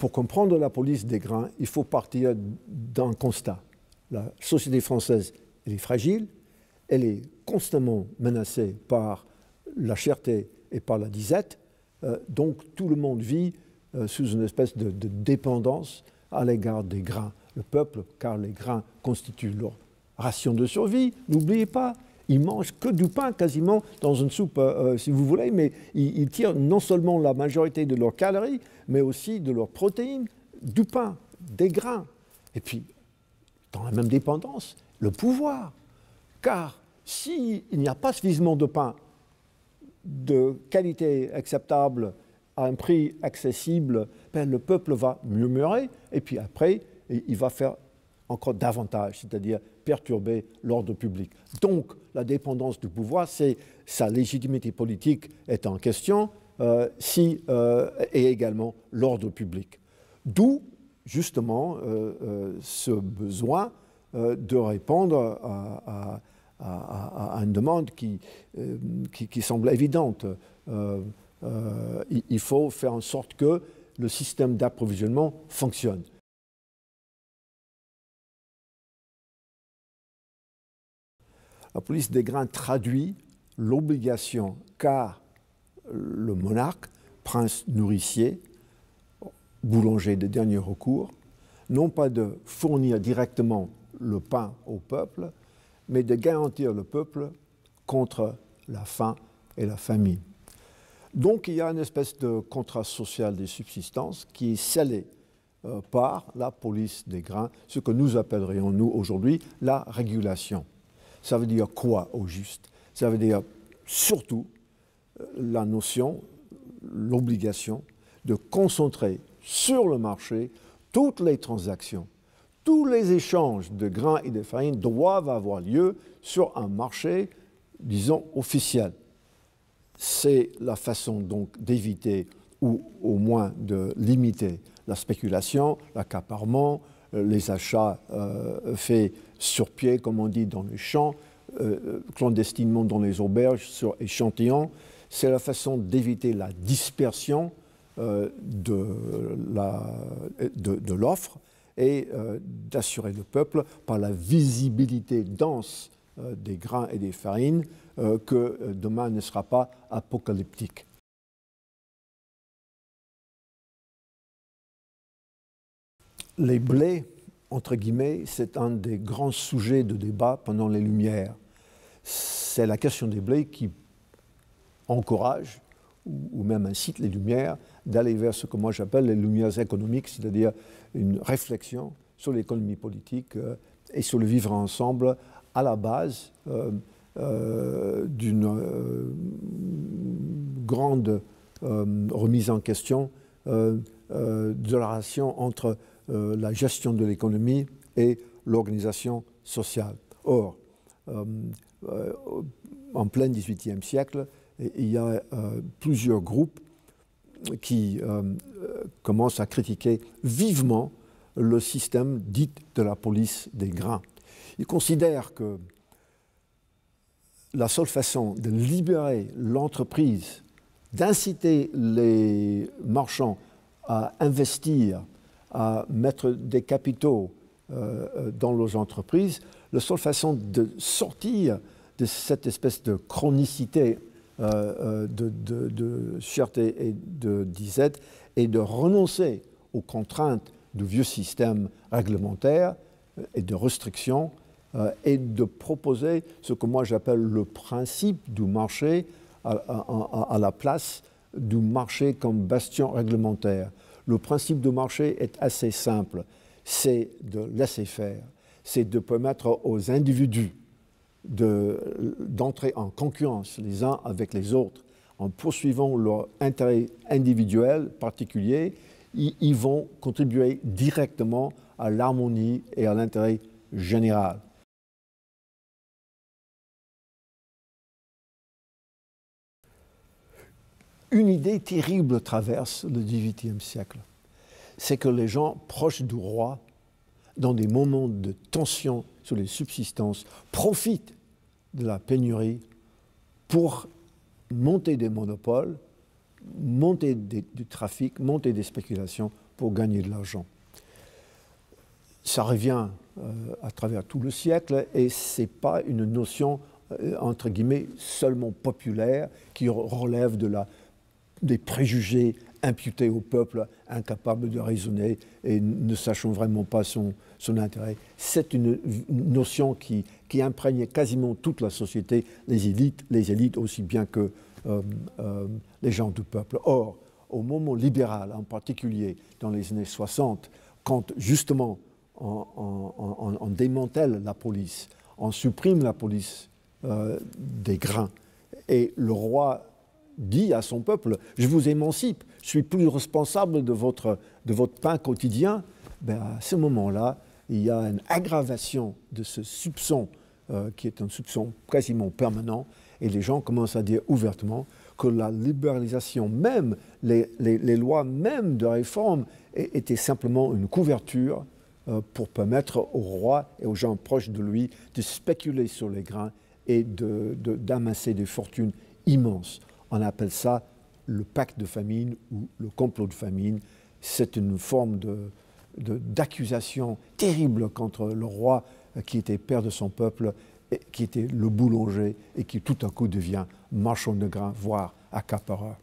Pour comprendre la police des grains, il faut partir d'un constat. La société française, elle est fragile, elle est constamment menacée par la cherté et par la disette, donc tout le monde vit sous une espèce de dépendance à l'égard des grains. Le peuple, car les grains constituent leur ration de survie, n'oubliez pas, ils mangent que du pain quasiment dans une soupe, si vous voulez, mais ils tirent non seulement la majorité de leurs calories, mais aussi de leurs protéines, du pain, des grains. Et puis, dans la même dépendance, le pouvoir. Car s'il n'y a pas suffisamment de pain de qualité acceptable à un prix accessible, ben le peuple va murmurer et puis après, il va faire encore davantage, c'est-à-dire perturber l'ordre public. Donc, la dépendance du pouvoir, c'est sa légitimité politique est en question, et également l'ordre public. D'où, justement, ce besoin de répondre à une demande qui semble évidente. Il faut faire en sorte que le système d'approvisionnement fonctionne. La police des grains traduit l'obligation qu'a le monarque, prince nourricier, boulanger de dernier recours, non pas de fournir directement le pain au peuple, mais de garantir le peuple contre la faim et la famine. Donc il y a une espèce de contrat social des subsistances qui est scellé par la police des grains, ce que nous appellerions, nous, aujourd'hui, la régulation. Ça veut dire quoi, au juste? Ça veut dire surtout la notion, l'obligation de concentrer sur le marché toutes les transactions. Tous les échanges de grains et de farine doivent avoir lieu sur un marché, disons, officiel. C'est la façon donc d'éviter ou au moins de limiter la spéculation, l'accaparement, les achats faits sur pied, comme on dit, dans les champs, clandestinement dans les auberges, sur échantillons. C'est la façon d'éviter la dispersion de l'offre et d'assurer le peuple par la visibilité dense des grains et des farines que demain ne sera pas apocalyptique. Les blés, entre guillemets, c'est un des grands sujets de débat pendant les Lumières. C'est la question des blés qui encourage ou même incite les Lumières d'aller vers ce que moi j'appelle les Lumières économiques, c'est-à-dire une réflexion sur l'économie politique et sur le vivre ensemble à la base d'une grande remise en question de la relation entre la gestion de l'économie et l'organisation sociale. Or, en plein XVIIIe siècle, il y a plusieurs groupes qui commencent à critiquer vivement le système dit de la police des grains. Ils considèrent que la seule façon de libérer l'entreprise, d'inciter les marchands à investir, à mettre des capitaux dans leurs entreprises, la seule façon de sortir de cette espèce de chronicité de cherté et de disette est de renoncer aux contraintes du vieux système réglementaire et de restriction et de proposer ce que moi j'appelle le principe du marché à la place du marché comme bastion réglementaire. Le principe du marché est assez simple, c'est de laisser faire, c'est de permettre aux individus d'entrer en concurrence les uns avec les autres en poursuivant leur intérêt individuel particulier, ils vont contribuer directement à l'harmonie et à l'intérêt général. Une idée terrible traverse le XVIIIe siècle. C'est que les gens proches du roi, dans des moments de tension sur les subsistances, profitent de la pénurie pour monter des monopoles monter du trafic, monter des spéculations pour gagner de l'argent. Ça revient à travers tout le siècle et ce n'est pas une notion, entre guillemets, seulement populaire qui relève des préjugés imputés au peuple, incapable de raisonner et ne sachant vraiment pas son intérêt. C'est une notion qui imprègne quasiment toute la société, les élites aussi bien que les gens du peuple. Or, au moment libéral, en particulier dans les années 60, quand justement on démantèle la police, on supprime la police des grains, et le roi dit à son peuple, je vous émancipe, je suis plus responsable de votre pain quotidien, à ce moment-là, il y a une aggravation de ce soupçon, qui est un soupçon quasiment permanent, et les gens commencent à dire ouvertement que la libéralisation même, les lois même de réforme étaient simplement une couverture pour permettre au roi et aux gens proches de lui de spéculer sur les grains et d'amasser des fortunes immenses. On appelle ça le pacte de famine ou le complot de famine. C'est une forme d'accusation terrible contre le roi qui était père de son peuple, qui était le boulanger et qui tout à coup devient marchand de grains, voire accapareur.